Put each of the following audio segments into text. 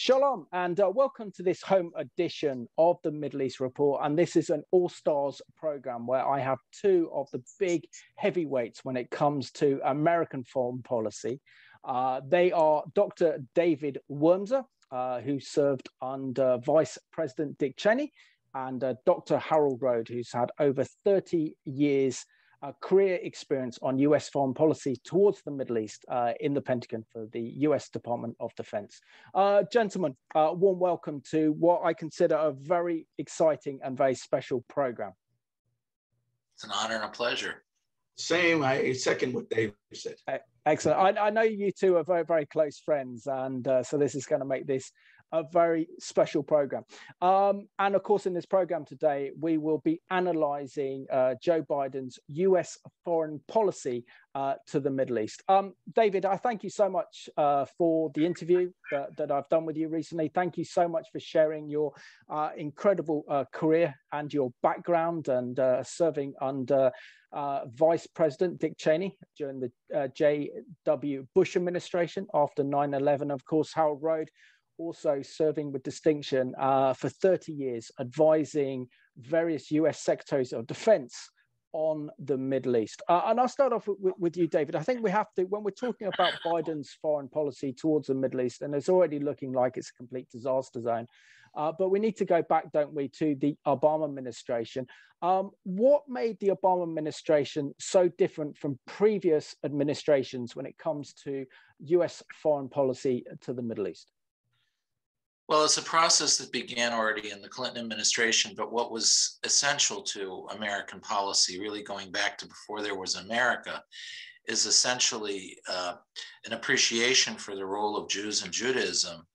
Shalom, and welcome to this home edition of the Middle East Report. And this is an all-stars program where I have two of the big heavyweights when it comes to American foreign policy. They are Dr. David Wormser, who served under Vice President Dick Cheney, and Dr. Harold Rode, who's had over 30 years career experience on US foreign policy towards the Middle East in the Pentagon for the US Department of Defense. Gentlemen, warm welcome to what I consider a very exciting and very special program. It's an honor and a pleasure. Same, I second what Dave said. Excellent. I know you two are very, very close friends, and so this is going to make this a very special program. And of course, in this program today, we will be analyzing Joe Biden's US foreign policy to the Middle East. David, I thank you so much for the interview that I've done with you recently. Thank you so much for sharing your incredible career and your background and serving under Vice President Dick Cheney during the J.W. Bush administration after 9/11. Of course, Harold Rode, also serving with distinction for 30 years, advising various US secretaries of defense on the Middle East. And I'll start off with you, David. I think we have to, when we're talking about Biden's foreign policy towards the Middle East, and it's already looking like it's a complete disaster zone, but we need to go back, don't we, to the Obama administration. What made the Obama administration so different from previous administrations when it comes to US foreign policy to the Middle East? Well, it's a process that began already in the Clinton administration, but what was essential to American policy, really going back to before there was America, is essentially an appreciation for the role of Jews and Judaism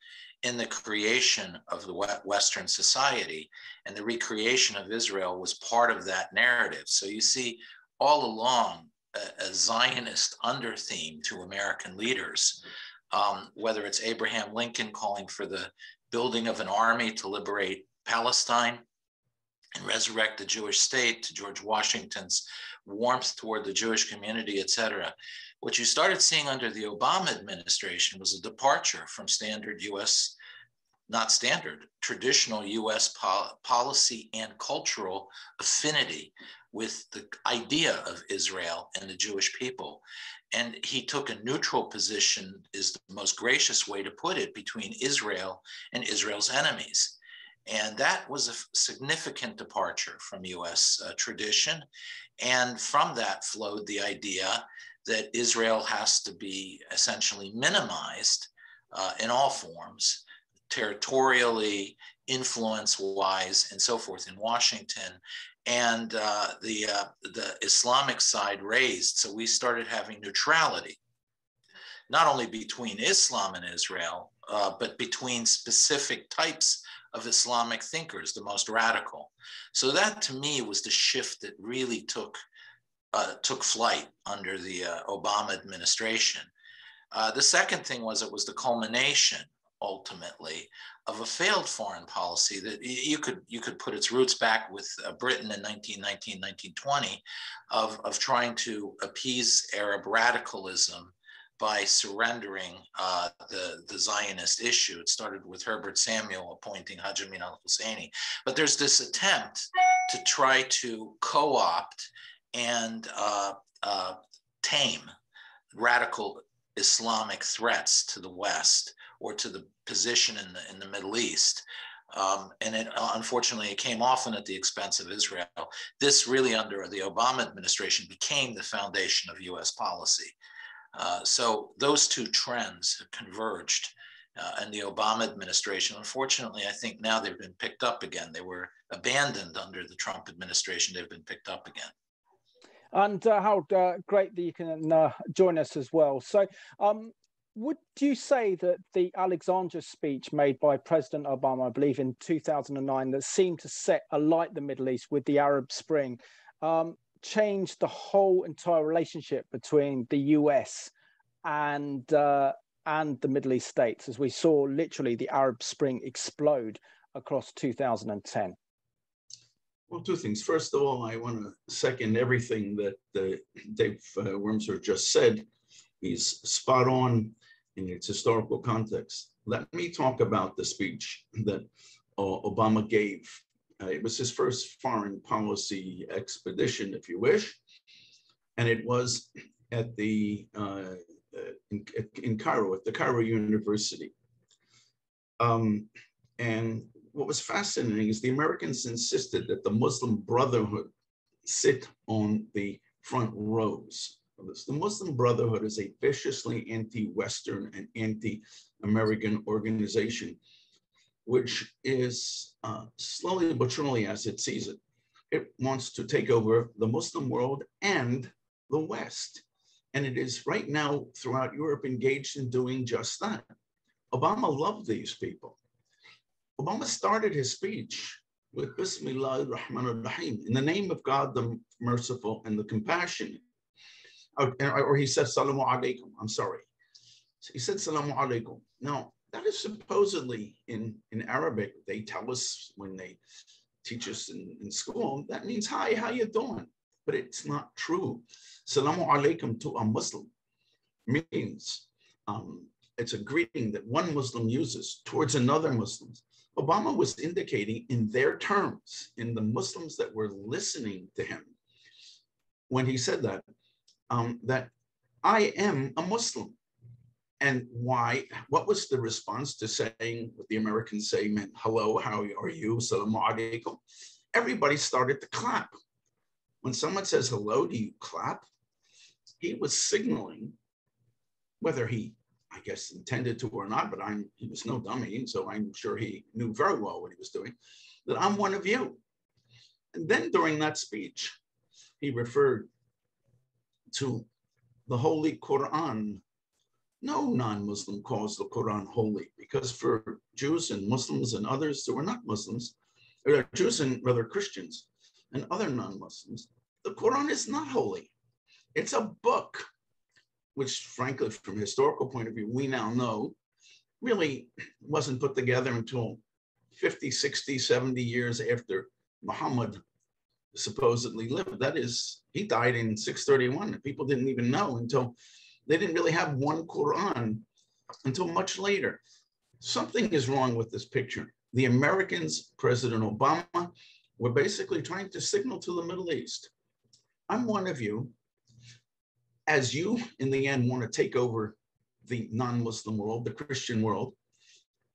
in the creation of the Western society, and the recreation of Israel was part of that narrative. So you see all along a Zionist under-theme to American leaders, whether it's Abraham Lincoln calling for the building of an army to liberate Palestine and resurrect the Jewish state, to George Washington's warmth toward the Jewish community, et cetera. What you started seeing under the Obama administration was a departure from standard US, not standard, traditional US policy and cultural affinity with the idea of Israel and the Jewish people. And he took a neutral position, is the most gracious way to put it, between Israel and Israel's enemies. And that was a significant departure from US tradition. And from that flowed the idea that Israel has to be essentially minimized in all forms, territorially, influence-wise, and so forth in Washington. And the Islamic side raised. So we started having neutrality, not only between Islam and Israel, but between specific types of Islamic thinkers, the most radical. So that to me was the shift that really took flight under the Obama administration. The second thing was it was the culmination, ultimately, of a failed foreign policy that you could put its roots back with Britain in 1919, 1920, of trying to appease Arab radicalism by surrendering the Zionist issue. It started with Herbert Samuel appointing Haj Amin al-Husseini. But there's this attempt to try to co-opt and tame radical Islamic threats to the West or to the position in the Middle East. And it, unfortunately, it came often at the expense of Israel. This really, under the Obama administration, became the foundation of US policy. So those two trends have converged in the Obama administration. Unfortunately, I think now they've been picked up again. They were abandoned under the Trump administration. They've been picked up again. And Harold, great that you can join us as well. So would you say that the Alexandria speech made by President Obama, I believe in 2009, that seemed to set alight the Middle East with the Arab Spring, changed the whole entire relationship between the US and the Middle East states, as we saw literally the Arab Spring explode across 2010? Well, two things. First of all, I want to second everything that Dave Wormser just said. He's spot on in its historical context. let me talk about the speech that Obama gave. It was his first foreign policy expedition, if you wish, and it was at the in Cairo, at the Cairo University. And what was fascinating is the Americans insisted that the Muslim Brotherhood sit on the front rows of this. The Muslim Brotherhood is a viciously anti-Western and anti-American organization, which is slowly but surely, as it sees it, it wants to take over the Muslim world and the West. And it is right now throughout Europe engaged in doing just that. Obama loved these people. Obama started his speech with Bismillah ar-Rahman ar-Rahim, in the name of God, the merciful and the compassionate. Or he said, Salamu alaikum, I'm sorry. He said, Salamu alaikum. Now, that is supposedly in Arabic, they tell us when they teach us in school, that means, hi, how you doing? But it's not true. Salamu alaikum to a Muslim means, it's a greeting that one Muslim uses towards another Muslim. Obama was indicating in their terms, in the Muslims that were listening to him, when he said that, that I am a Muslim. And why? What was the response to saying what the Americans say meant, hello, how are you? Salamu alaikum. Everybody started to clap. When someone says hello, do you clap? He was signaling, whether he, I guess, intended to or not, but he was no dummy, so I'm sure he knew very well what he was doing, that I'm one of you. And then during that speech, he referred to the Holy Quran. No non-Muslim calls the Quran holy, because for Jews and Muslims and others who were not Muslims, or Jews and rather Christians and other non-Muslims, the Quran is not holy. It's a book, which frankly, from a historical point of view, we now know really wasn't put together until 50, 60, 70 years after Muhammad supposedly lived. That is, he died in 631, and people didn't even know until, they didn't really have one Quran until much later. Something is wrong with this picture. The Americans, President Obama, were basically trying to signal to the Middle East, I'm one of you. As you, in the end, want to take over the non-Muslim world, the Christian world,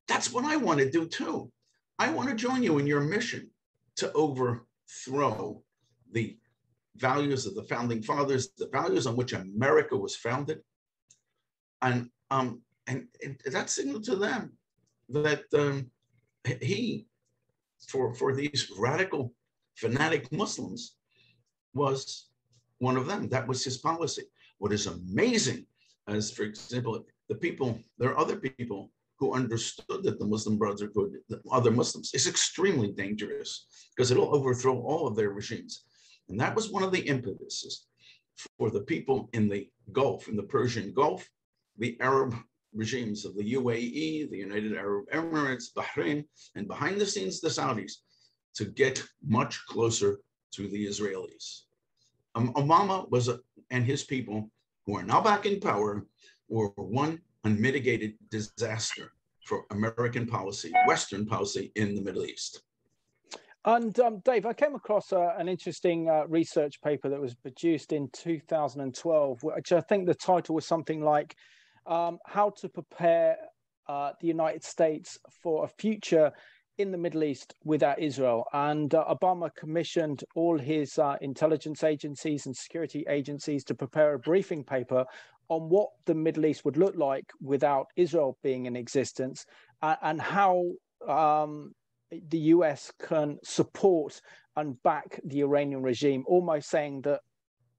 that's what I want to do too. I want to join you in your mission to overthrow the values of the founding fathers, the values on which America was founded. And that signaled to them that he, for these radical, fanatic Muslims, was one of them. That was his policy. What is amazing, as for example, there are other people who understood that the Muslim Brotherhood, the other Muslims, is extremely dangerous because it'll overthrow all of their regimes. And that was one of the impetuses for the people in the Gulf, in the Persian Gulf, the Arab regimes of the UAE, the United Arab Emirates, Bahrain, and behind the scenes, the Saudis, to get much closer to the Israelis. Obama and his people, who are now back in power, were one unmitigated disaster for American policy, Western policy in the Middle East. And Dave, I came across an interesting research paper that was produced in 2012, which I think the title was something like How to Prepare the United States for a Future in the Middle East without Israel. And Obama commissioned all his intelligence agencies and security agencies to prepare a briefing paper on what the Middle East would look like without Israel being in existence, and how the US can support and back the Iranian regime, almost saying that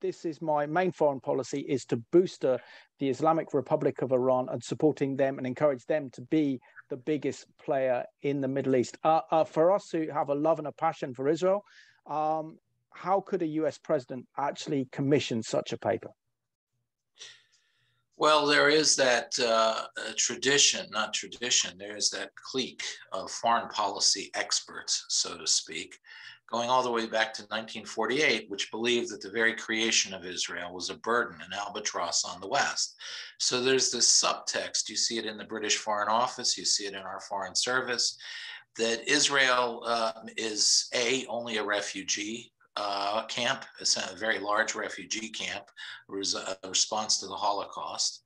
this is my main foreign policy, is to boost the Islamic Republic of Iran and supporting them and encourage them to be the biggest player in the Middle East. For us who have a love and a passion for Israel, how could a US president actually commission such a paper? Well, there is that there is that clique of foreign policy experts, so to speak, going all the way back to 1948, which believed that the very creation of Israel was a burden, an albatross on the West. So there's this subtext. You see it in the British Foreign Office, you see it in our Foreign Service, that Israel is only a refugee camp, a very large refugee camp, a response to the Holocaust,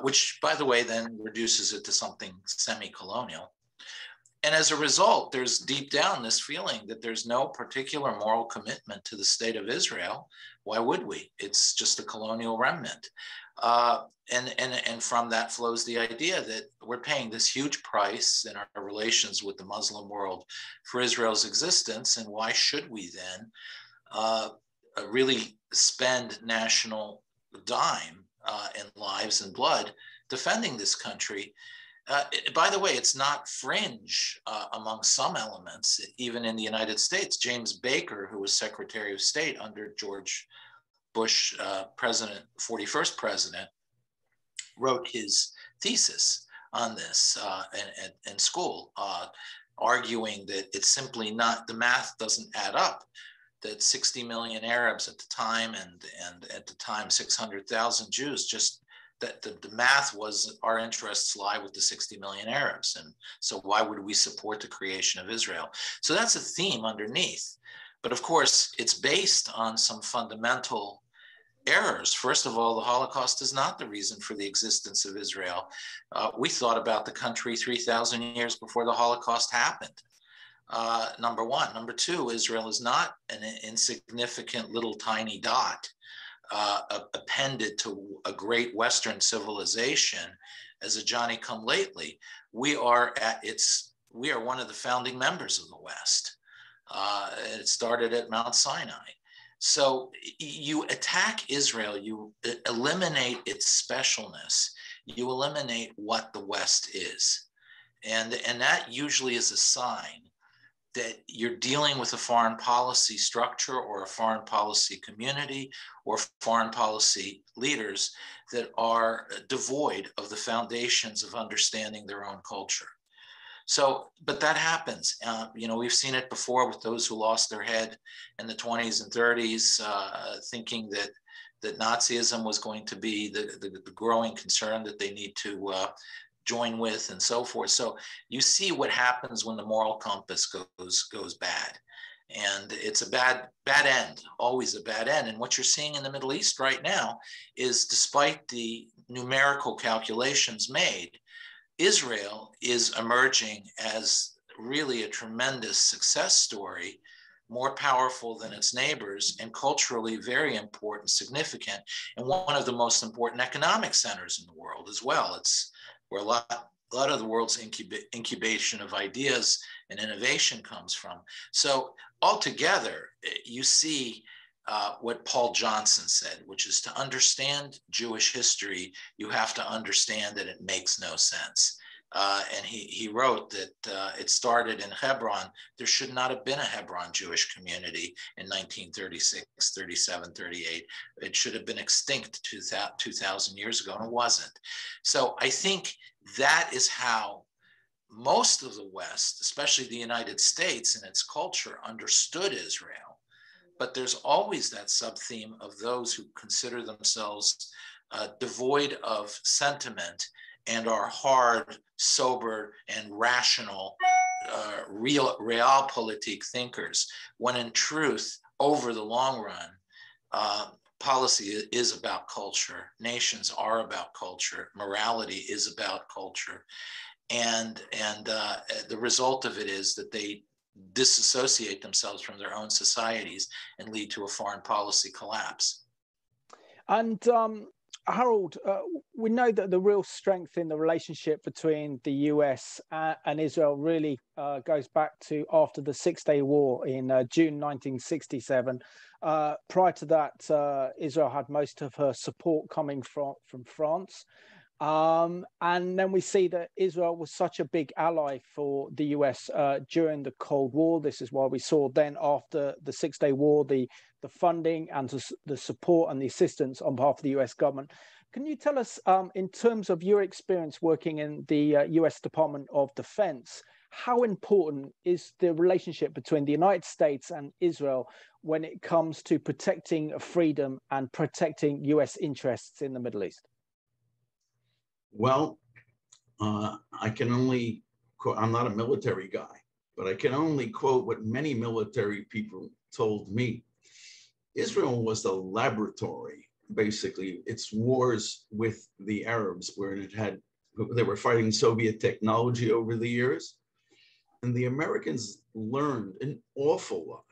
which, by the way, then reduces it to something semi-colonial. And as a result, there's deep down this feeling that there's no particular moral commitment to the state of Israel. Why would we? It's just a colonial remnant. And from that flows the idea that we're paying this huge price in our relations with the Muslim world for Israel's existence, and why should we then really spend national dime and lives and blood defending this country? By the way, it's not fringe among some elements, even in the United States. James Baker, who was Secretary of State under George Bush, 41st president, wrote his thesis on this in school, arguing that it's simply not, the math doesn't add up, that 60 million Arabs at the time and at the time 600,000 Jews, just that the math was our interests lie with the 60 million Arabs. And so why would we support the creation of Israel? So that's a theme underneath. But of course, it's based on some fundamental errors. First of all, the Holocaust is not the reason for the existence of Israel. We thought about the country 3,000 years before the Holocaust happened. Number one. Number two, Israel is not an insignificant little tiny dot appended to a great Western civilization as a Johnny-come-lately. We are one of the founding members of the West. It started at Mount Sinai. So you attack Israel, you eliminate its specialness, you eliminate what the West is. And that usually is a sign that you're dealing with a foreign policy structure or a foreign policy community or foreign policy leaders that are devoid of the foundations of understanding their own culture. So, but that happens. We've seen it before with those who lost their head in the 20s and 30s, thinking that Nazism was going to be the growing concern that they need to join with and so forth. So you see what happens when the moral compass goes bad. And it's a bad end, always a bad end. And what you're seeing in the Middle East right now is, despite the numerical calculations made, Israel is emerging as really a tremendous success story, more powerful than its neighbors, and culturally very important, significant, and one of the most important economic centers in the world as well. It's where a lot of the world's incubation of ideas and innovation comes from. So altogether, you see what Paul Johnson said, which is, to understand Jewish history, you have to understand that it makes no sense. And he wrote that it started in Hebron. There should not have been a Hebron Jewish community in 1936, 37, 38. It should have been extinct 2,000 years ago, and it wasn't. So I think that is how most of the West, especially the United States and its culture, understood Israel. But there's always that sub-theme of those who consider themselves devoid of sentiment and are hard, sober, and rational, realpolitik thinkers, when in truth, over the long run, policy is about culture. Nations are about culture. Morality is about culture. And the result of it is that they disassociate themselves from their own societies and lead to a foreign policy collapse. And Harold, we know that the real strength in the relationship between the US and Israel really goes back to after the Six-Day War in June 1967. Prior to that, Israel had most of her support coming from France. And then we see that Israel was such a big ally for the US during the Cold War. This is why we saw then, after the Six-Day War, the funding and the support and the assistance on behalf of the US government Can you tell us, in terms of your experience working in the US Department of Defense, how important is the relationship between the United States and Israel when it comes to protecting freedom and protecting US interests in the Middle East? Well, I can only quote, I'm not a military guy, but I can only quote what many military people told me. Israel was the laboratory, basically. Its wars with the Arabs, where they were fighting Soviet technology over the years. And the Americans learned an awful lot,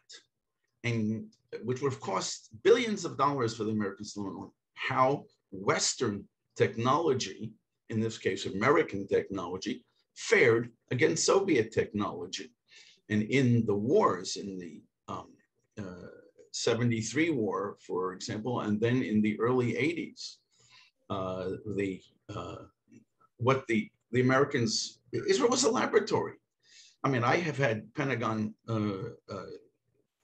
and which would have cost billions of dollars for the Americans to learn how Western technology, in this case, American technology, fared against Soviet technology. And in the wars, in the 73 war, for example, and then in the early 80s, the Americans, Israel was a laboratory. I mean, I have had Pentagon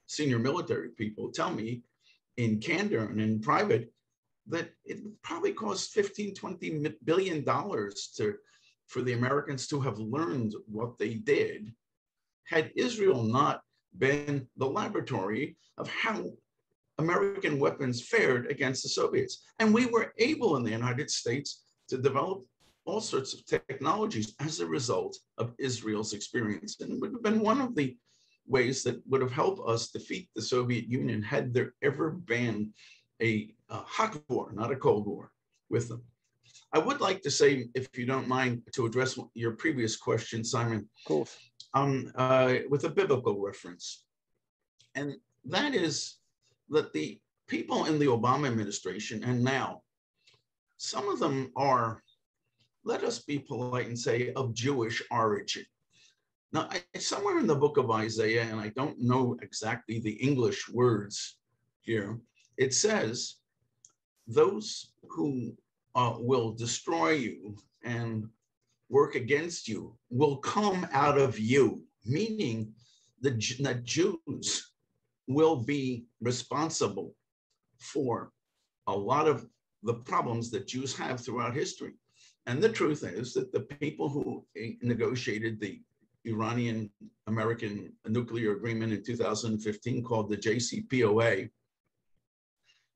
senior military people tell me in candor and in private that it probably cost $15-20 billion for the Americans to have learned what they did, had Israel not been the laboratory of how American weapons fared against the Soviets. And we were able in the United States to develop all sorts of technologies as a result of Israel's experience. And it would have been one of the ways that would have helped us defeat the Soviet Union had there ever been a hot war, not a cold war, with them. I would like to say, if you don't mind, to address your previous question, Simon, of course, with a biblical reference. And that is that the people in the Obama administration, and now, some of them are, let us be polite and say, of Jewish origin. Now, somewhere in the book of Isaiah, and I don't know exactly the English words here, it says, those who will destroy you and work against you will come out of you, meaning the Jews will be responsible for a lot of the problems that Jews have throughout history. And the truth is that the people who negotiated the Iranian-American nuclear agreement in 2015 called the JCPOA,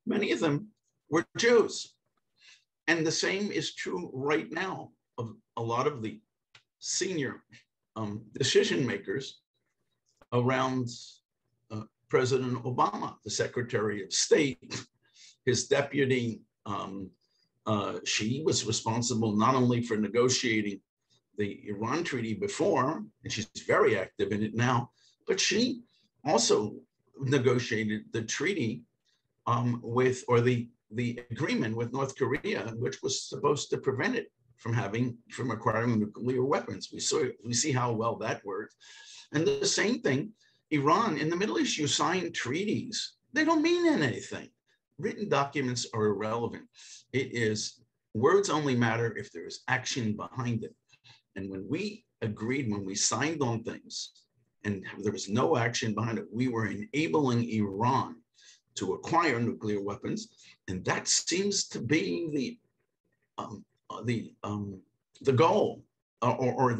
many of them were Jews. And the same is true right now of a lot of the senior decision makers around President Obama, the Secretary of State, his deputy. She was responsible not only for negotiating the Iran treaty before, and she's very active in it now, but she also negotiated the treaty the agreement with North Korea, which was supposed to prevent it from acquiring nuclear weapons. We see how well that worked. And the same thing, Iran, in the Middle East, you sign treaties. They don't mean anything. Written documents are irrelevant. Words only matter if there is action behind it. And when we signed on things and there was no action behind it, we were enabling Iran to acquire nuclear weapons. And that seems to be the goal, or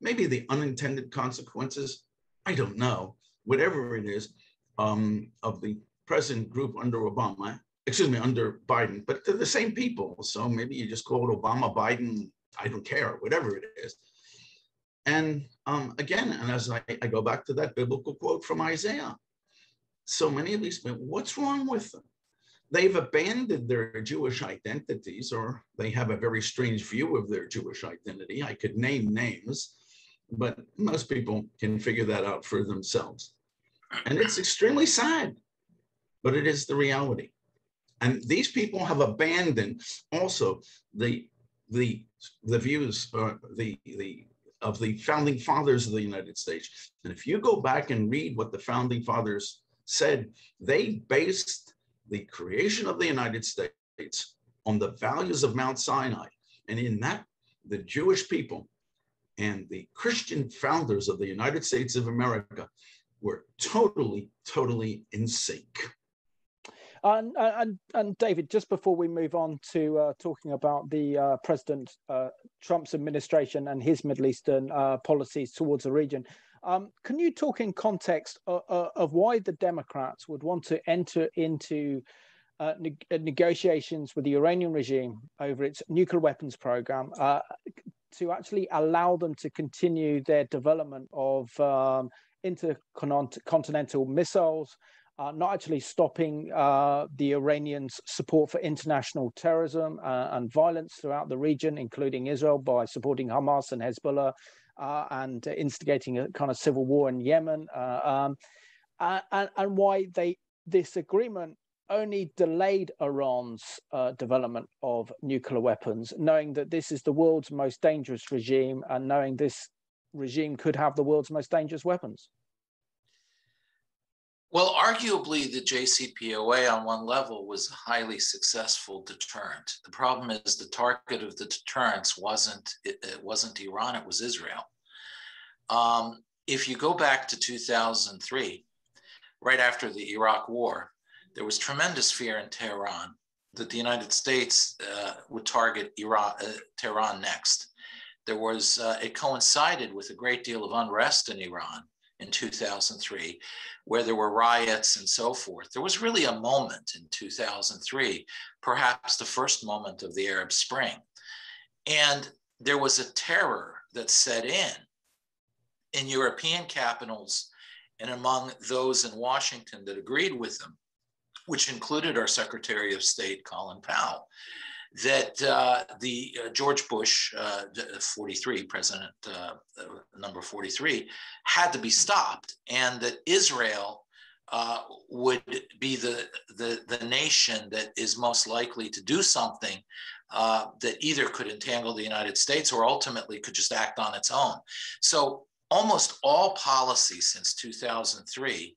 maybe the unintended consequences. I don't know, whatever it is, of the present group under under Biden, but they're the same people. So maybe you just call it Obama, Biden, I don't care, whatever it is. And again, and as I go back to that biblical quote from Isaiah, so many of these people, what's wrong with them? They've abandoned their Jewish identities, or they have a very strange view of their Jewish identity. I could name names, but most people can figure that out for themselves. And it's extremely sad, but it is the reality. And these people have abandoned also the views of the founding fathers of the United States. And if you go back and read what the founding fathers said, they based the creation of the United States on the values of Mount Sinai. And in that, the Jewish people and the Christian founders of the United States of America were totally, totally in sync. And David, just before we move on to talking about the President Trump's administration and his Middle Eastern policies towards the region, can you talk in context of why the Democrats would want to enter into negotiations with the Iranian regime over its nuclear weapons program to actually allow them to continue their development of intercontinental missiles, not actually stopping the Iranians' support for international terrorism and violence throughout the region, including Israel, by supporting Hamas and Hezbollah and instigating a kind of civil war in Yemen, and why this agreement only delayed Iran's development of nuclear weapons, knowing that this is the world's most dangerous regime and knowing this regime could have the world's most dangerous weapons. Well, arguably, the JCPOA on one level was a highly successful deterrent. The problem is the target of the deterrence wasn't Iran, it was Israel. If you go back to 2003, right after the Iraq War, there was tremendous fear in Tehran that the United States would target Tehran next. It coincided with a great deal of unrest in Iran in 2003, where there were riots and so forth. There was really a moment in 2003, perhaps the first moment of the Arab Spring. And there was a terror that set in European capitals and among those in Washington that agreed with them, which included our Secretary of State, Colin Powell, that the George Bush, 43, President number 43, had to be stopped, and that Israel would be the nation that is most likely to do something that either could entangle the United States or ultimately could just act on its own. So almost all policy since 2003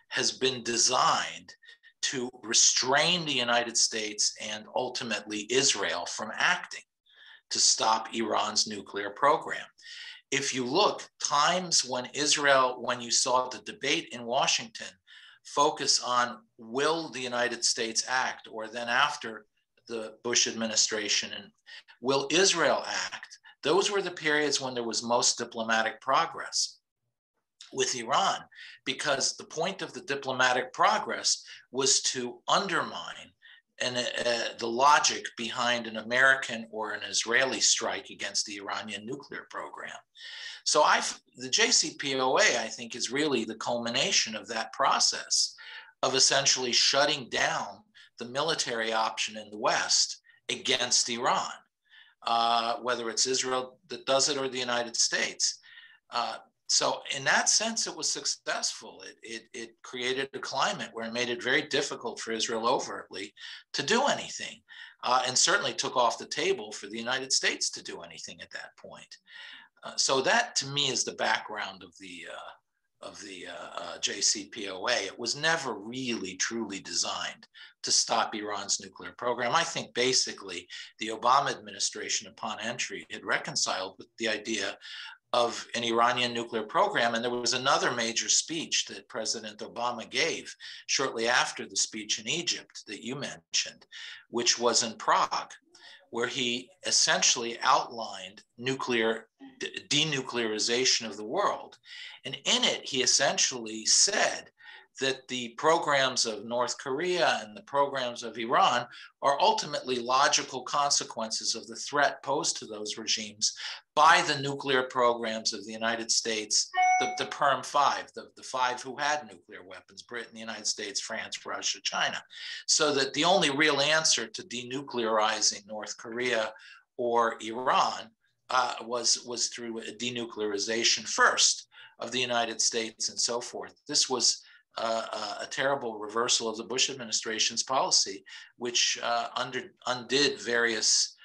has been designed to restrain the United States and ultimately Israel from acting to stop Iran's nuclear program. If you look, times when you saw the debate in Washington focus on will the United States act, or then after the Bush administration, and will Israel act, those were the periods when there was most diplomatic progress with Iran, because the point of the diplomatic progress was to undermine the logic behind an American or an Israeli strike against the Iranian nuclear program. So the JCPOA, I think, is really the culmination of that process of essentially shutting down the military option in the West against Iran, whether it's Israel that does it or the United States. So in that sense, it was successful. It created a climate where it made it very difficult for Israel overtly to do anything, and certainly took off the table for the United States to do anything at that point. So that, to me, is the background of the JCPOA. It was never really truly designed to stop Iran's nuclear program. I think basically the Obama administration, upon entry, had reconciled with the idea of an Iranian nuclear program. And there was another major speech that President Obama gave shortly after the speech in Egypt that you mentioned, which was in Prague, where he essentially outlined denuclearization of the world. And in it, he essentially said that the programs of North Korea and the programs of Iran are ultimately logical consequences of the threat posed to those regimes by the nuclear programs of the United States, the Perm Five, the five who had nuclear weapons: Britain, the United States, France, Russia, China. So that the only real answer to denuclearizing North Korea or Iran was through a denuclearization first of the United States and so forth. This was a terrible reversal of the Bush administration's policy, which undid various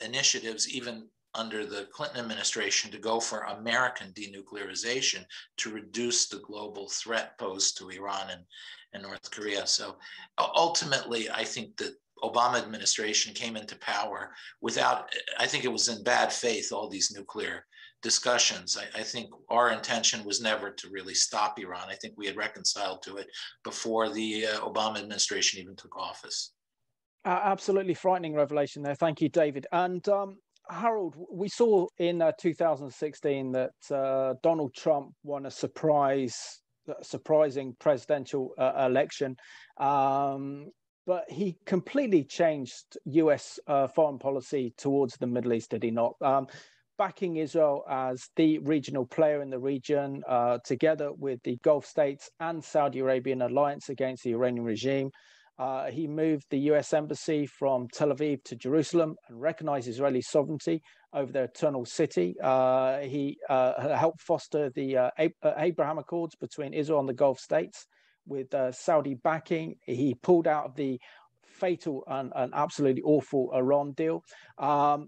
initiatives, even under the Clinton administration, to go for American denuclearization to reduce the global threat posed to Iran and North Korea. So ultimately, I think that Obama administration came into power without, I think it was in bad faith, all these nuclear discussions. I think our intention was never to really stop Iran. I think we had reconciled to it before the Obama administration even took office. Absolutely frightening revelation there. Thank you, David. And Harold, we saw in 2016 that Donald Trump won a surprising presidential election. But he completely changed US foreign policy towards the Middle East, did he not? Backing Israel as the regional player in the region, together with the Gulf states and Saudi Arabian alliance against the Iranian regime. He moved the US embassy from Tel Aviv to Jerusalem and recognized Israeli sovereignty over their eternal city. He helped foster the Abraham Accords between Israel and the Gulf states with Saudi backing. He pulled out of the fatal and absolutely awful Iran deal.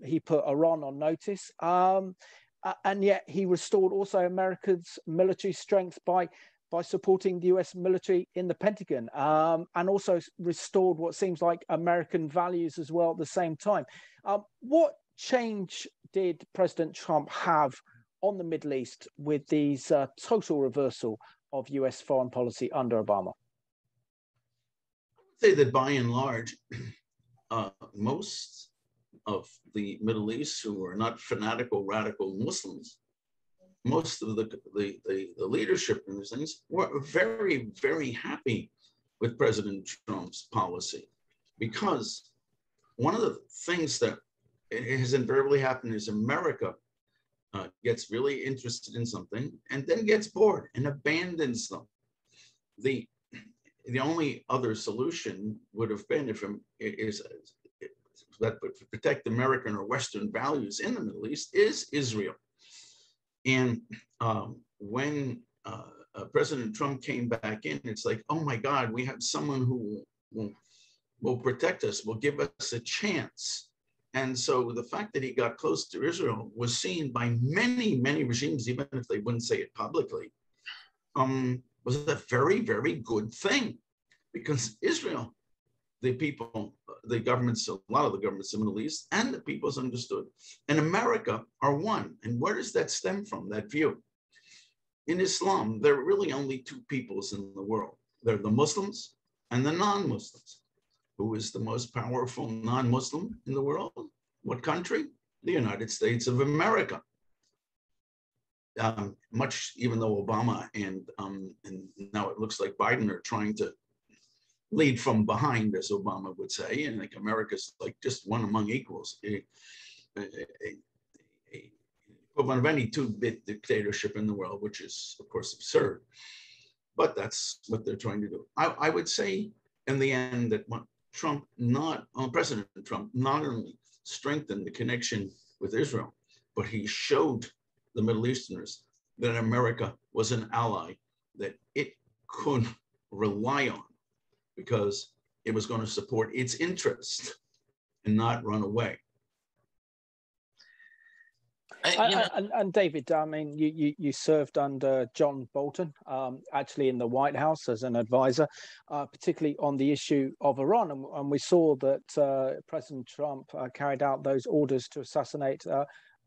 He put Iran on notice. And yet he restored also America's military strength by supporting the US military in the Pentagon, and also restored what seems like American values as well at the same time. What change did President Trump have on the Middle East with these total reversal of US foreign policy under Obama? I would say that by and large, most of the Middle East who are not fanatical, radical Muslims, most of the leadership in these things were very, very happy with President Trump's policy, because one of the things that has invariably happened is America gets really interested in something and then gets bored and abandons them. The only other solution would have been that to protect American or Western values in the Middle East is Israel. And when President Trump came back in, it's like, oh my God, we have someone who will protect us, will give us a chance. And so the fact that he got close to Israel was seen by many, many regimes, even if they wouldn't say it publicly, was a very, very good thing, because Israel, the people, the governments, a lot of the governments in the Middle East and the peoples understood, and America are one. And where does that stem from, that view? In Islam, there are really only two peoples in the world. They're the Muslims and the non-Muslims. Who is the most powerful non-Muslim in the world? What country? The United States of America. Even though Obama and now it looks like Biden are trying to lead from behind, as Obama would say, and like America's like just one among equals, equivalent of any two-bit dictatorship in the world, which is of course absurd, but that's what they're trying to do. I would say in the end that President Trump not only strengthened the connection with Israel, but he showed the Middle Easterners that America was an ally that it could rely on, because it was going to support its interest and not run away. And David, I mean, you served under John Bolton, actually in the White House as an advisor, particularly on the issue of Iran. And we saw that President Trump carried out those orders to assassinate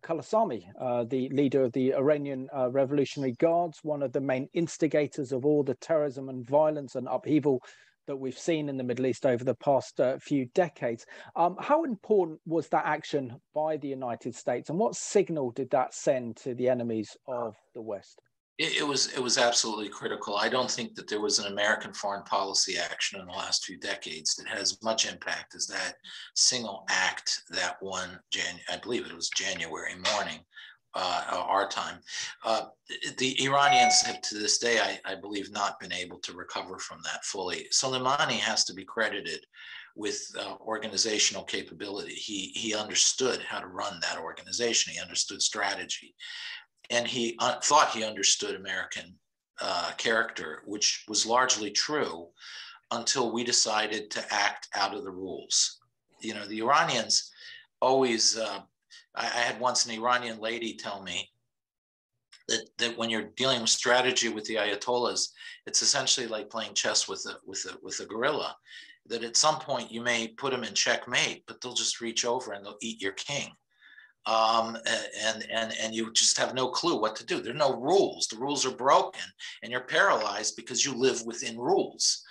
Khalisami, the leader of the Iranian Revolutionary Guards, one of the main instigators of all the terrorism and violence and upheaval that we've seen in the Middle East over the past few decades. How important was that action by the United States, and what signal did that send to the enemies of the West? It was absolutely critical. I don't think that there was an American foreign policy action in the last few decades that has as much impact as that single act that one, I believe it was January morning, our time. The Iranians have to this day, I believe, not been able to recover from that fully. Soleimani has to be credited with organizational capability. He understood how to run that organization. He understood strategy. And he thought he understood American character, which was largely true until we decided to act out of the rules. You know, the Iranians always, I had once an Iranian lady tell me that when you're dealing with strategy with the Ayatollahs, it's essentially like playing chess with a gorilla. that at some point you may put them in checkmate, but they'll just reach over and they'll eat your king. And you just have no clue what to do. There are no rules. The rules are broken, and you're paralyzed because you live within rules.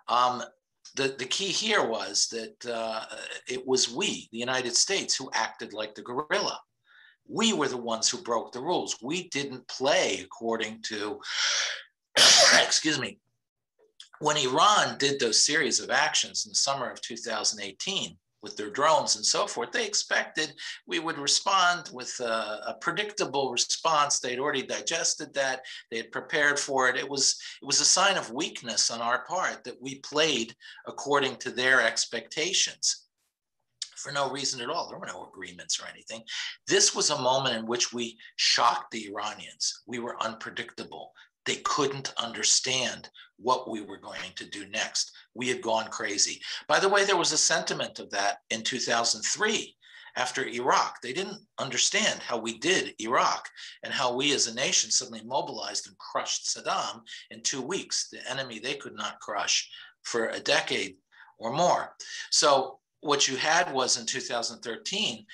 The key here was that it was we, the United States, who acted like the guerrilla. We were the ones who broke the rules. We didn't play according to, excuse me, when Iran did those series of actions in the summer of 2018 with their drones and so forth, they expected we would respond with a predictable response. They'd already digested that. They had prepared for it. It was a sign of weakness on our part that we played according to their expectations for no reason at all. There were no agreements or anything. This was a moment in which we shocked the Iranians. We were unpredictable. They couldn't understand what we were going to do next. We had gone crazy. By the way, there was a sentiment of that in 2003 after Iraq. They didn't understand how we did Iraq and how we as a nation suddenly mobilized and crushed Saddam in 2 weeks, the enemy they could not crush for a decade or more. So what you had was in 2013,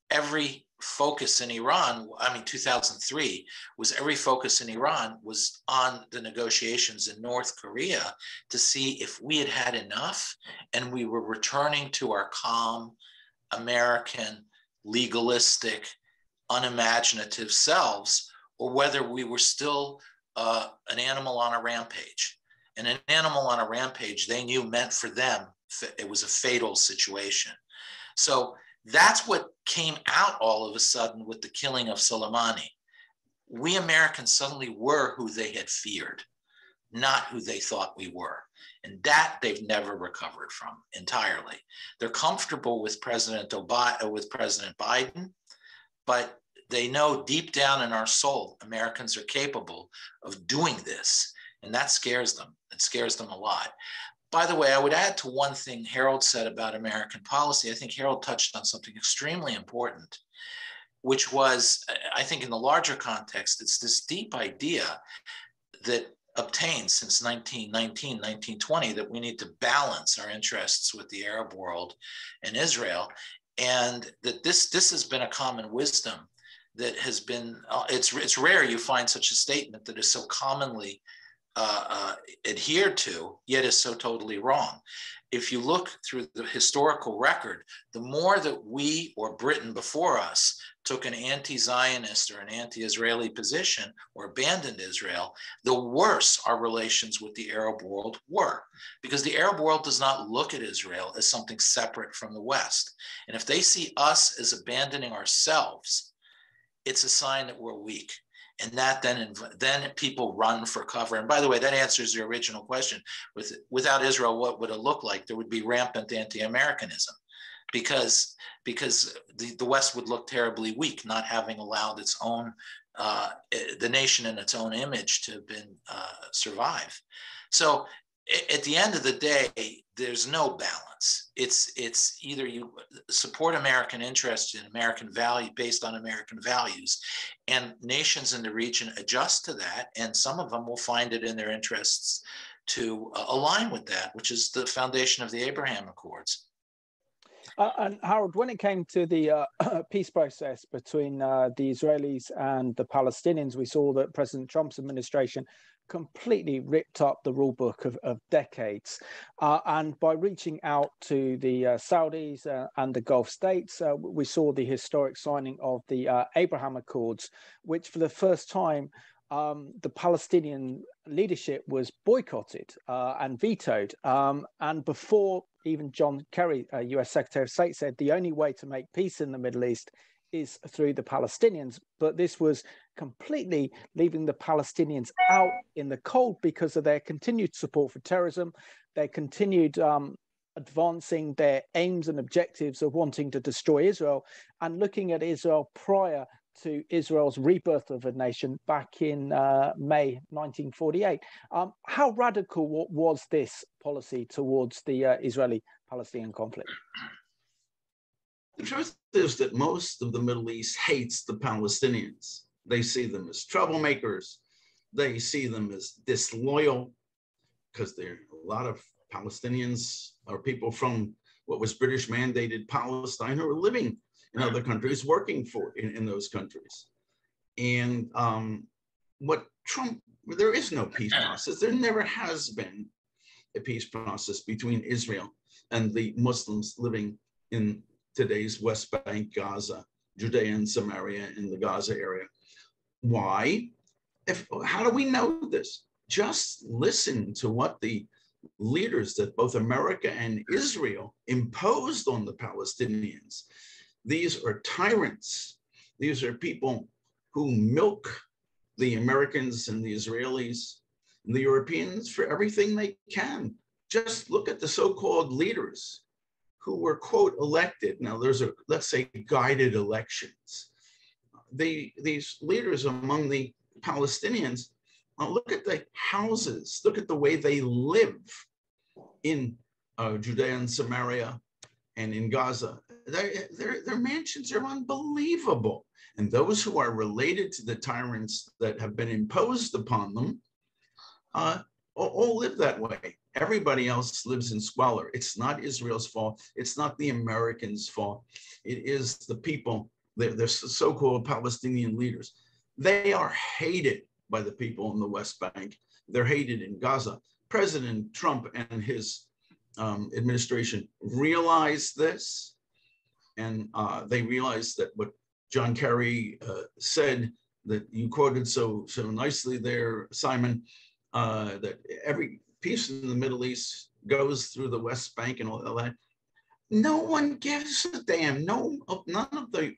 every focus in Iran, 2003, was every focus in Iran was on the negotiations in North Korea to see if we had had enough and we were returning to our calm, American, legalistic, unimaginative selves, or whether we were still an animal on a rampage. And an animal on a rampage, they knew meant for them, it was a fatal situation. So that's what came out all of a sudden with the killing of Soleimani. We Americans suddenly were who they had feared, not who they thought we were. And that they've never recovered from entirely. They're comfortable with President Biden, but they know deep down in our soul, Americans are capable of doing this. And that scares them. It scares them a lot. By the way, I would add to one thing Harold said about American policy. I think Harold touched on something extremely important, which was, I think in the larger context, it's this deep idea that obtained since 1919, 1920, that we need to balance our interests with the Arab world and Israel. And that this has been a common wisdom that has been, it's rare you find such a statement that is so commonly adhered to, yet is so totally wrong. If you look through the historical record, the more that we or Britain before us took an anti-Zionist or an anti-Israeli position or abandoned Israel, the worse our relations with the Arab world were. Because the Arab world does not look at Israel as something separate from the West. And if they see us as abandoning ourselves, it's a sign that we're weak. And that then people run for cover. And by the way, that answers your original question. Without Israel, what would it look like? There would be rampant anti-Americanism because the West would look terribly weak, not having allowed its own, the nation in its own image to have been survive. So at the end of the day, there's no balance. It's either you support American interests and American value based on American values, and nations in the region adjust to that, and some of them will find it in their interests to align with that, which is the foundation of the Abraham Accords. And Harold, when it came to the peace process between the Israelis and the Palestinians, we saw that President Trump's administration completely ripped up the rule book of decades. And by reaching out to the Saudis and the Gulf states, we saw the historic signing of the Abraham Accords, which for the first time, the Palestinian leadership was boycotted and vetoed. And before even John Kerry, US Secretary of State, said the only way to make peace in the Middle East is through the Palestinians. But this was completely leaving the Palestinians out in the cold because of their continued support for terrorism, their continued advancing their aims and objectives of wanting to destroy Israel, and looking at Israel prior to Israel's rebirth of a nation back in May 1948. How radical was this policy towards the Israeli-Palestinian conflict? The truth is that most of the Middle East hates the Palestinians. They see them as troublemakers. They see them as disloyal because there are a lot of Palestinians are people from what was British mandated Palestine who are living in other countries, working for in those countries. And there is no peace process. There never has been a peace process between Israel and the Muslims living in today's West Bank, Gaza, Judea and Samaria, in the Gaza area. Why? How do we know this? Just listen to what the leaders that both America and Israel imposed on the Palestinians. These are tyrants. These are people who milk the Americans and the Israelis and the Europeans for everything they can. Just look at the so-called leaders who were, quote, elected. Now, let's say, guided elections. These leaders among the Palestinians, look at the houses, look at the way they live in Judea and Samaria and in Gaza. Their mansions are unbelievable. And those who are related to the tyrants that have been imposed upon them all live that way. Everybody else lives in squalor. It's not Israel's fault. It's not the Americans' fault. It is the people, the so-called Palestinian leaders. They are hated by the people in the West Bank. They're hated in Gaza. President Trump and his administration realized this, and they realized that what John Kerry said, that you quoted so nicely there, Simon, that every peace in the Middle East goes through the West Bank and all that. No one gives a damn. None of the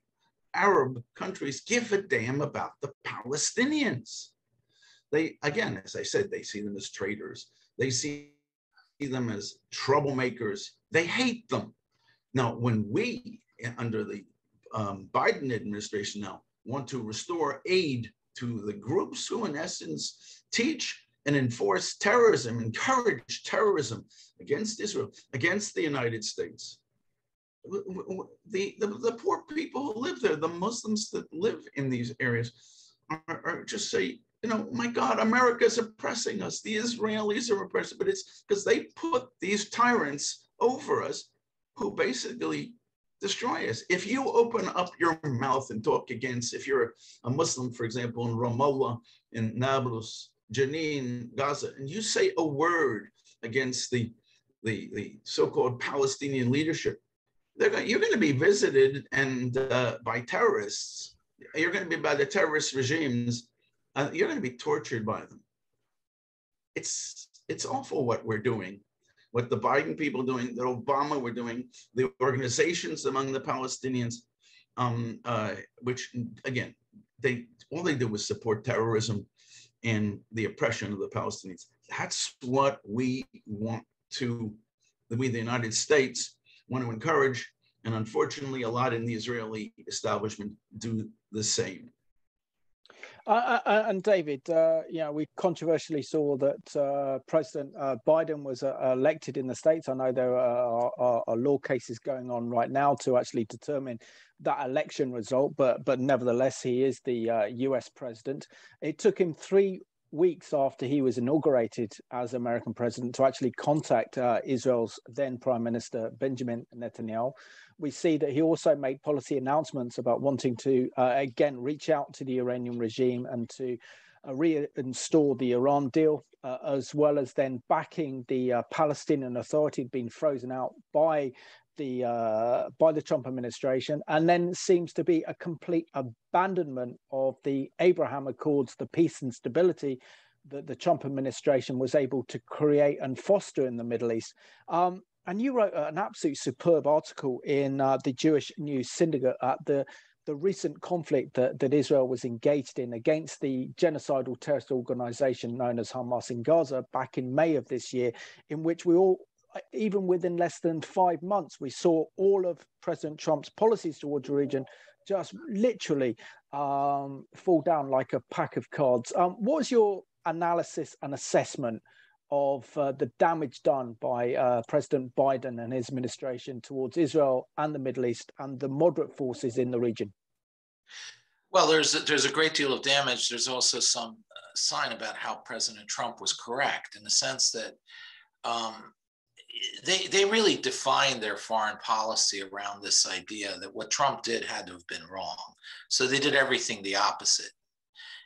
Arab countries give a damn about the Palestinians. They, again, as I said, they see them as traitors. They see them as troublemakers. They hate them. Now, when we, under the Biden administration now, want to restore aid to the groups who, in essence, teach and enforce terrorism, encourage terrorism against Israel, against the United States, the poor people who live there, the Muslims that live in these areas, are just say, my God, America's oppressing us. The Israelis are oppressing, but it's because they put these tyrants over us who basically destroy us. If you open up your mouth and talk against, if you're a Muslim, for example, in Ramallah, in Nablus, Jenin, Gaza, and you say a word against the so-called Palestinian leadership, you're going to be visited and by terrorists. You're going to be by the terrorist regimes. You're going to be tortured by them. It's awful what we're doing, what the Biden people are doing, that Obama were doing, the organizations among the Palestinians, which again, all they do was support terrorism and the oppression of the Palestinians. That's what we the United States want to encourage. And unfortunately, a lot in the Israeli establishment do the same. And David, we controversially saw that President Biden was elected in the States. I know there are law cases going on right now to actually determine that election result, but nevertheless, he is the US president. It took him 3 weeks after he was inaugurated as American president to actually contact Israel's then Prime Minister Benjamin Netanyahu. We see that he also made policy announcements about wanting to, again, reach out to the Iranian regime and to reinstall the Iran deal, as well as then backing the Palestinian Authority being frozen out by the Trump administration, and then seems to be a complete abandonment of the Abraham Accords, the peace and stability that the Trump administration was able to create and foster in the Middle East. And you wrote an absolute superb article in the Jewish News Syndicate at the recent conflict that Israel was engaged in against the genocidal terrorist organization known as Hamas in Gaza back in May of this year, in which we all, even within less than 5 months, we saw all of President Trump's policies towards the region just literally fall down like a pack of cards. What was your analysis and assessment of the damage done by President Biden and his administration towards Israel and the Middle East and the moderate forces in the region? Well, there's a great deal of damage. There's also some sign about how President Trump was correct, in the sense that they really defined their foreign policy around this idea that what Trump did had to have been wrong. So they did everything the opposite.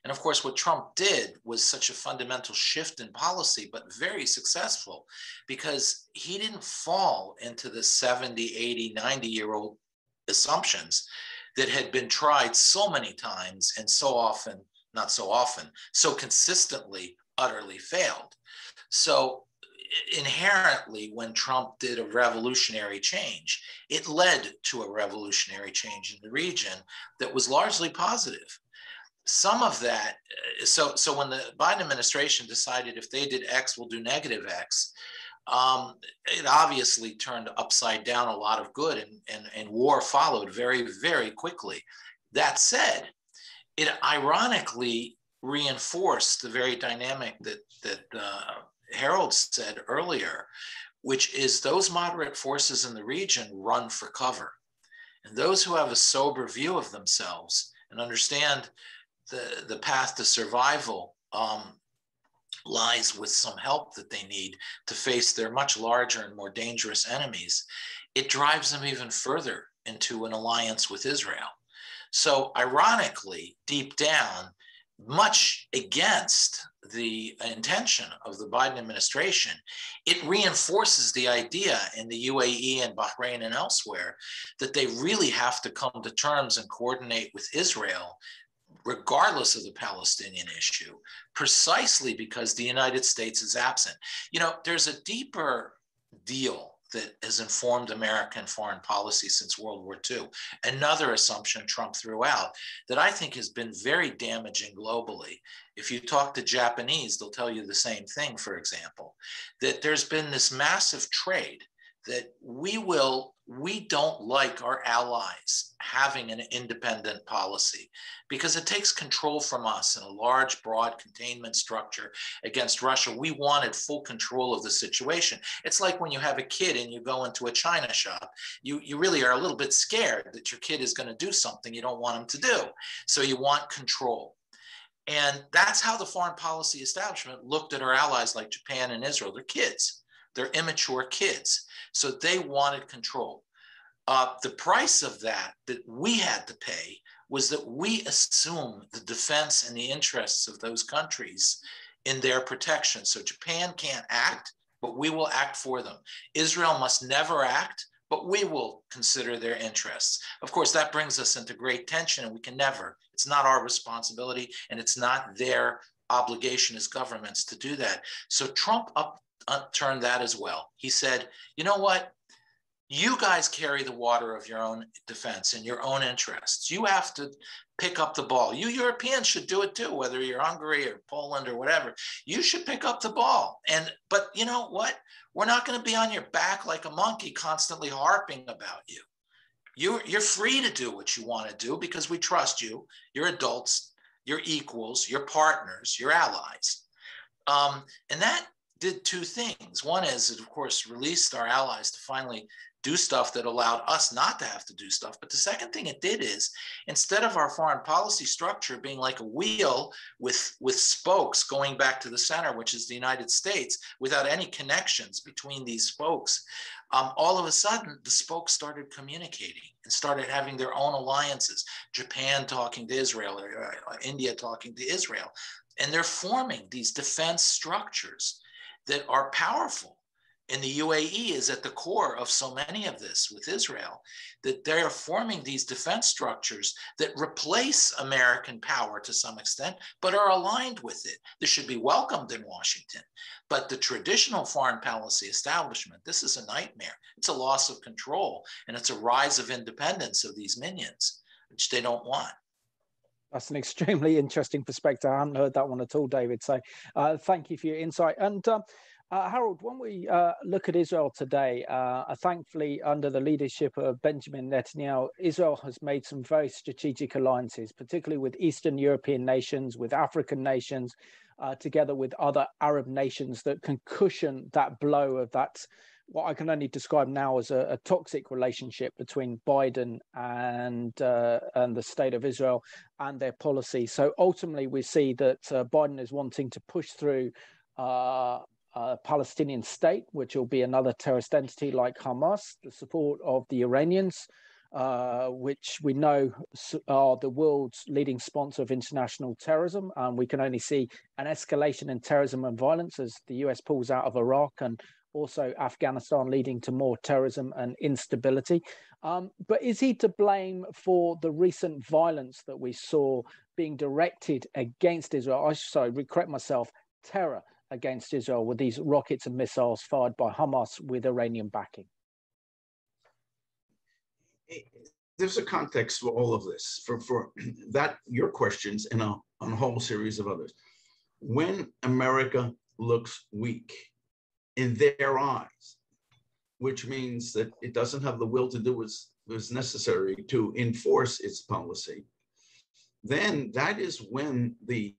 And of course, what Trump did was such a fundamental shift in policy, but very successful, because he didn't fall into the 70, 80, 90-year-old assumptions that had been tried so many times and so often, not so often, so consistently, utterly failed. So inherently, when Trump did a revolutionary change, it led to a revolutionary change in the region that was largely positive. Some of that, so when the Biden administration decided if they did X, we'll do negative X, it obviously turned upside down a lot of good, and war followed very, very quickly. That said, it ironically reinforced the very dynamic that Harold said earlier, which is those moderate forces in the region run for cover. And those who have a sober view of themselves and understand the path to survival lies with some help that they need to face their much larger and more dangerous enemies, it drives them even further into an alliance with Israel. So ironically, deep down, much against the intention of the Biden administration, it reinforces the idea in the UAE and Bahrain and elsewhere that they really have to come to terms and coordinate with Israel, regardless of the Palestinian issue, precisely because the United States is absent. You know, there's a deeper deal that has informed American foreign policy since World War II. Another assumption Trump threw out that I think has been very damaging globally. If you talk to Japanese, they'll tell you the same thing, for example, that there's been this massive trade that we don't like our allies having an independent policy because it takes control from us in a large, broad containment structure against Russia. We wanted full control of the situation. It's like when you have a kid and you go into a China shop, you really are a little bit scared that your kid is going to do something you don't want him to do. So you want control. And that's how the foreign policy establishment looked at our allies like Japan and Israel. They're kids. They're immature kids. So they wanted control. The price of that we had to pay was that we assume the defense and the interests of those countries in their protection. So Japan can't act, but we will act for them. Israel must never act, but we will consider their interests. Of course, that brings us into great tension, and we can never. It's not our responsibility, and it's not their obligation as governments to do that. So Trump upturned that as well. He said, you know what? You guys carry the water of your own defense and your own interests. You have to pick up the ball. You Europeans should do it too, whether you're Hungary or Poland or whatever. You should pick up the ball. But you know what? We're not going to be on your back like a monkey constantly harping about you. You're free to do what you want to do because we trust you. You're adults, you're equals, you're partners, you're allies. And that did two things. One is it, of course, released our allies to finally do stuff that allowed us not to have to do stuff. But the second thing it did is, instead of our foreign policy structure being like a wheel with spokes going back to the center, which is the United States, without any connections between these spokes, all of a sudden the spokes started communicating and started having their own alliances. Japan talking to Israel, or India talking to Israel. And they're forming these defense structures that are powerful. And the UAE is at the core of so many of this with Israel, that they are forming these defense structures that replace American power to some extent, but are aligned with it. This should be welcomed in Washington. But the traditional foreign policy establishment, this is a nightmare. It's a loss of control, and it's a rise of independence of these minions, which they don't want. That's an extremely interesting perspective. I hadn't heard that one at all, David. So thank you for your insight. And Harold, when we look at Israel today, thankfully, under the leadership of Benjamin Netanyahu, Israel has made some very strategic alliances, particularly with Eastern European nations, with African nations, together with other Arab nations that can cushion that blow of that, what I can only describe now as a toxic relationship between Biden and the state of Israel and their policy. So ultimately, we see that Biden is wanting to push through Palestinian state, which will be another terrorist entity like Hamas, the support of the Iranians, which we know are the world's leading sponsor of international terrorism. And we can only see an escalation in terrorism and violence as the US pulls out of Iraq and also Afghanistan, leading to more terrorism and instability. But is he to blame for the recent violence that we saw being directed against Israel? Correct myself, terror against Israel with these rockets and missiles fired by Hamas with Iranian backing? There's a context for all of this, for that, your questions, and a whole series of others. When America looks weak in their eyes, which means that it doesn't have the will to do what's necessary to enforce its policy, then that is when the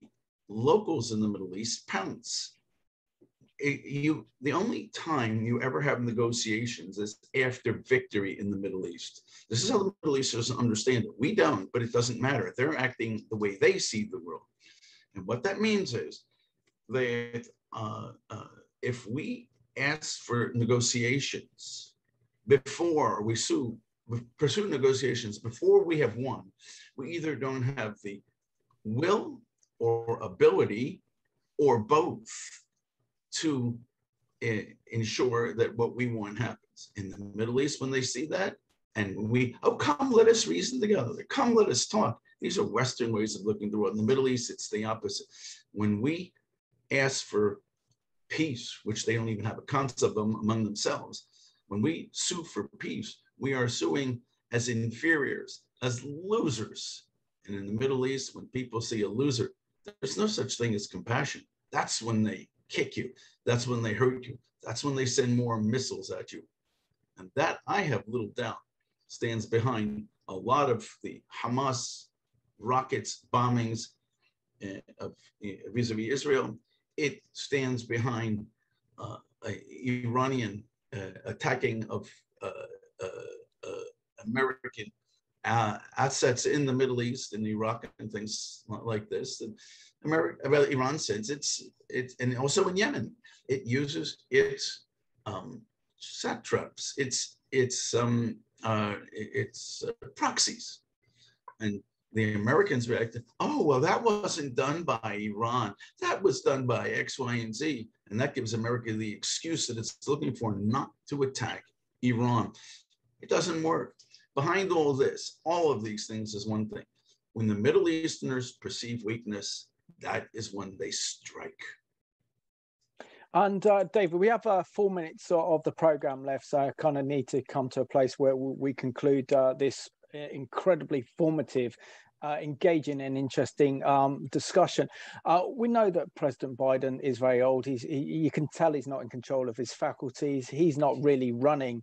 locals in the Middle East pounce. The only time you ever have negotiations is after victory in the Middle East. This is how the Middle Easters understand it. We don't, but it doesn't matter. They're acting the way they see the world. And what that means is that if we ask for negotiations before we pursue negotiations before we have won, we either don't have the will or ability or both to ensure that what we want happens. In the Middle East, when they see that, and come, let us reason together. Come, let us talk. These are Western ways of looking at the world. In the Middle East, it's the opposite. When we ask for peace, which they don't even have a concept of among themselves, when we sue for peace, we are suing as inferiors, as losers. And in the Middle East, when people see a loser, there's no such thing as compassion. That's when they kick you. That's when they hurt you. That's when they send more missiles at you. And that, I have little doubt, stands behind a lot of the Hamas rockets, bombings vis-a-vis Israel. It stands behind Iranian attacking of American assets in the Middle East, in Iraq, and things like this. And Iran says it's, and also in Yemen, it uses its satraps, its proxies, and the Americans reacted, oh, well, that wasn't done by Iran. That was done by X, Y, and Z. And that gives America the excuse that it's looking for not to attack Iran. It doesn't work. Behind all this, all of these things is one thing. When the Middle Easterners perceive weakness, that is when they strike. And David, we have 4 minutes of the program left, so I kind of need to come to a place where we conclude this incredibly formative, engaging and interesting discussion. We know that President Biden is very old. You can tell he's not in control of his faculties. He's not really running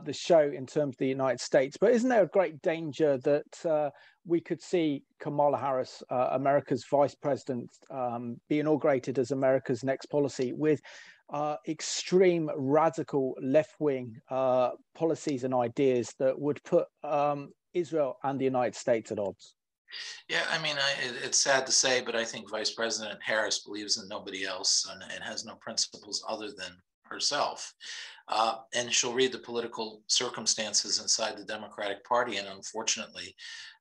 the show in terms of the United States. But isn't there a great danger that we could see Kamala Harris, America's vice president, be inaugurated as America's next policy with extreme radical left-wing policies and ideas that would put Israel and the United States at odds? Yeah, I mean, it's sad to say, but I think Vice President Harris believes in nobody else and has no principles other than herself. And she'll read the political circumstances inside the Democratic Party. And unfortunately,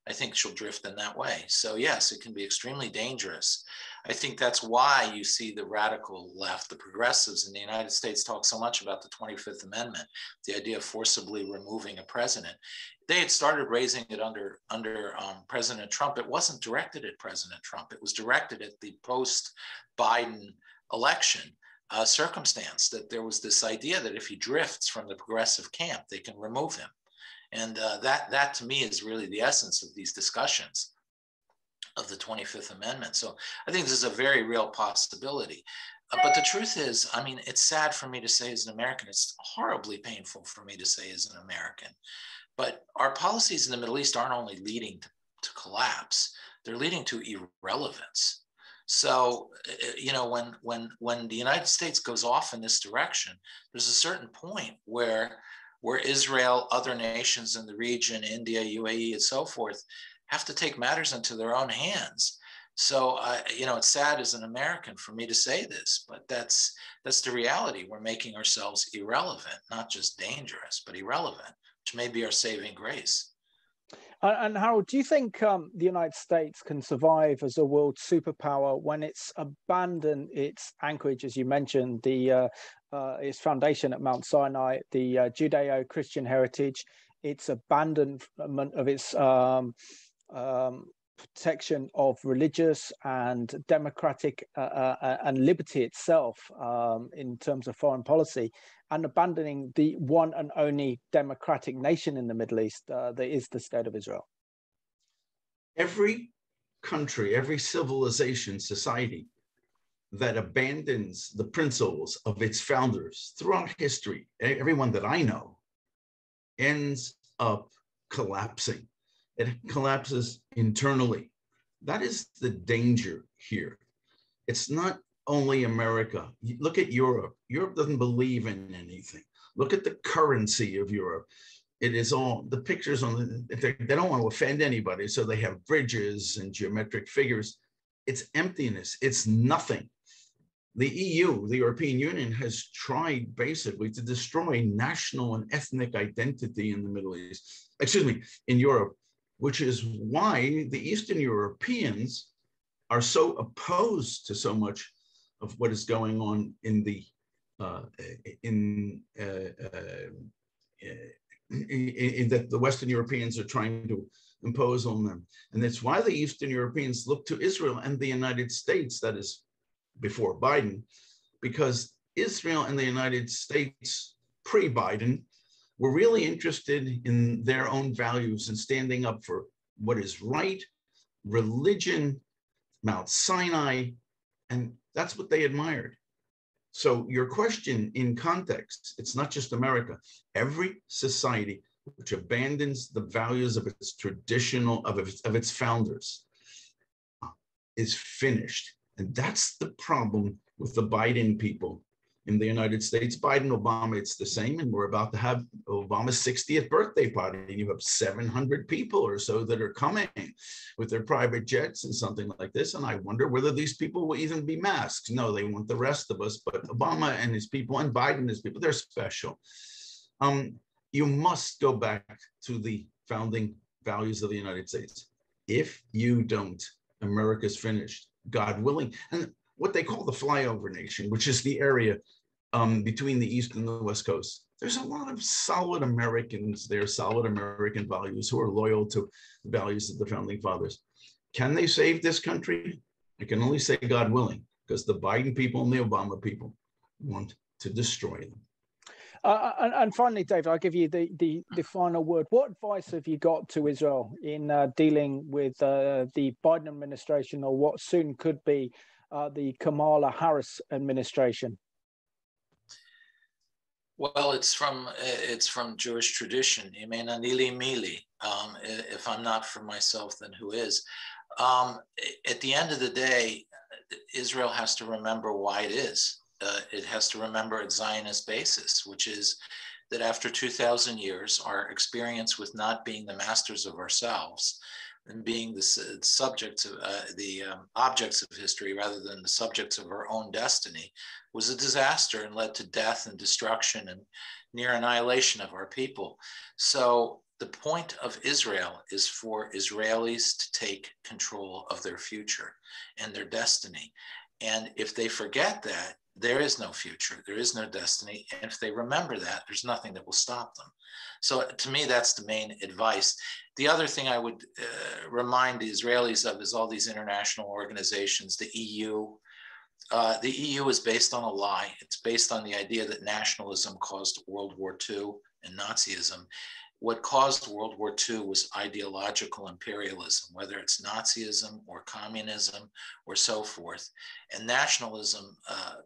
I think she'll drift in that way. So yes, it can be extremely dangerous. I think that's why you see the radical left, the progressives in the United States talk so much about the 25th Amendment, the idea of forcibly removing a president. They had started raising it under President Trump. It wasn't directed at President Trump. It was directed at the post-Biden election circumstance, that there was this idea that if he drifts from the progressive camp, they can remove him. And that to me is really the essence of these discussions of the 25th Amendment. So I think this is a very real possibility. But the truth is, I mean, it's sad for me to say as an American, it's horribly painful for me to say as an American, but our policies in the Middle East aren't only leading to collapse, they're leading to irrelevance. So, you know, when the United States goes off in this direction, there's a certain point where Israel, other nations in the region, India, UAE, and so forth, have to take matters into their own hands. So, it's sad as an American for me to say this, but that's the reality. We're making ourselves irrelevant, not just dangerous, but irrelevant, which may be our saving grace. And Harold, do you think the United States can survive as a world superpower when it's abandoned its anchorage, as you mentioned, its foundation at Mount Sinai, the Judeo-Christian heritage, its abandonment of its protection of religious and democratic and liberty itself in terms of foreign policy, and abandoning the one and only democratic nation in the Middle East that is the State of Israel? Every country, every civilization, society that abandons the principles of its founders throughout history, everyone that I know, ends up collapsing. It collapses internally. That is the danger here. It's not only America. Look at Europe. Europe doesn't believe in anything. Look at the currency of Europe. It is all the pictures on they don't want to offend anybody, so they have bridges and geometric figures. It's emptiness. It's nothing. The EU, the European Union, has tried basically to destroy national and ethnic identity in the Middle East, in Europe, which is why the Eastern Europeans are so opposed to so much of what is going on in that the Western Europeans are trying to impose on them. And that's why the Eastern Europeans look to Israel and the United States, that is before Biden, because Israel and the United States pre-Biden were really interested in their own values and standing up for what is right, religion, Mount Sinai, and that's what they admired. So your question in context, it's not just America. Every society which abandons the values of its of its founders is finished. And that's the problem with the Biden people in the United States. Biden, Obama, it's the same. And we're about to have Obama's 60th birthday party. And you have 700 people or so that are coming with their private jets and something like this. And I wonder whether these people will even be masked. No, they want the rest of us. But Obama and his people and Biden and his people, they're special. You must go back to the founding values of the United States. If you don't, America's finished, God willing. And what they call the flyover nation, which is the area between the East and the West Coast. There's a lot of solid Americans there, solid American values who are loyal to the values of the founding fathers. Can they save this country? I can only say God willing, because the Biden people and the Obama people want to destroy them. And finally, David, I'll give you the final word. What advice have you got to Israel in dealing with the Biden administration, or what soon could be the Kamala Harris administration? Well, it's from Jewish tradition. Imenanili mili. If I'm not for myself, then who is? At the end of the day, Israel has to remember why it is. It has to remember its Zionist basis, which is that after 2,000 years, our experience with not being the masters of ourselves and being the subjects of the objects of history rather than the subjects of our own destiny was a disaster and led to death and destruction and near annihilation of our people. So the point of Israel is for Israelis to take control of their future and their destiny. And if they forget that, there is no future, there is no destiny. And if they remember that, there's nothing that will stop them. So to me, that's the main advice. The other thing I would remind the Israelis of is all these international organizations, the EU. The EU is based on a lie. It's based on the idea that nationalism caused World War II and Nazism. What caused World War II was ideological imperialism, whether it's Nazism or communism or so forth. And nationalism,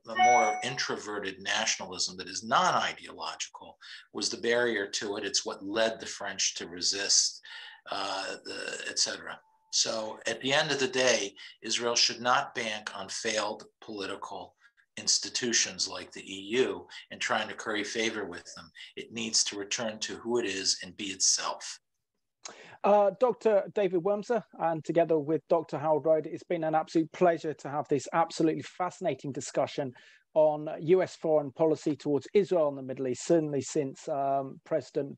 the more introverted nationalism that is non-ideological, was the barrier to it. It's what led the French to resist, etc. So at the end of the day, Israel should not bank on failed political institutions like the EU and trying to curry favor with them. It needs to return to who it is and be itself. Dr. David Wormser, and together with Dr. Harold Rode, it's been an absolute pleasure to have this absolutely fascinating discussion on US foreign policy towards Israel and the Middle East, certainly since President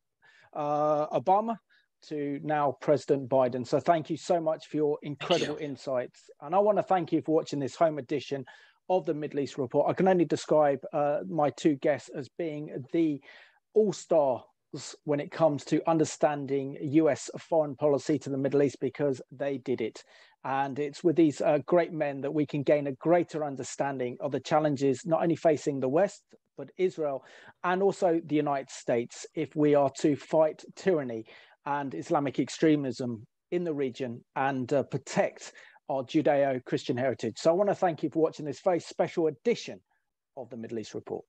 Obama to now President Biden. So thank you so much for your incredible insights. And I want to thank you for watching this home edition of the Middle East Report. I can only describe my two guests as being the all-star when it comes to understanding US foreign policy to the Middle East, because they did it. And it's with these great men that we can gain a greater understanding of the challenges not only facing the West, but Israel and also the United States if we are to fight tyranny and Islamic extremism in the region and protect our Judeo-Christian heritage. So I want to thank you for watching this very special edition of the Middle East Report.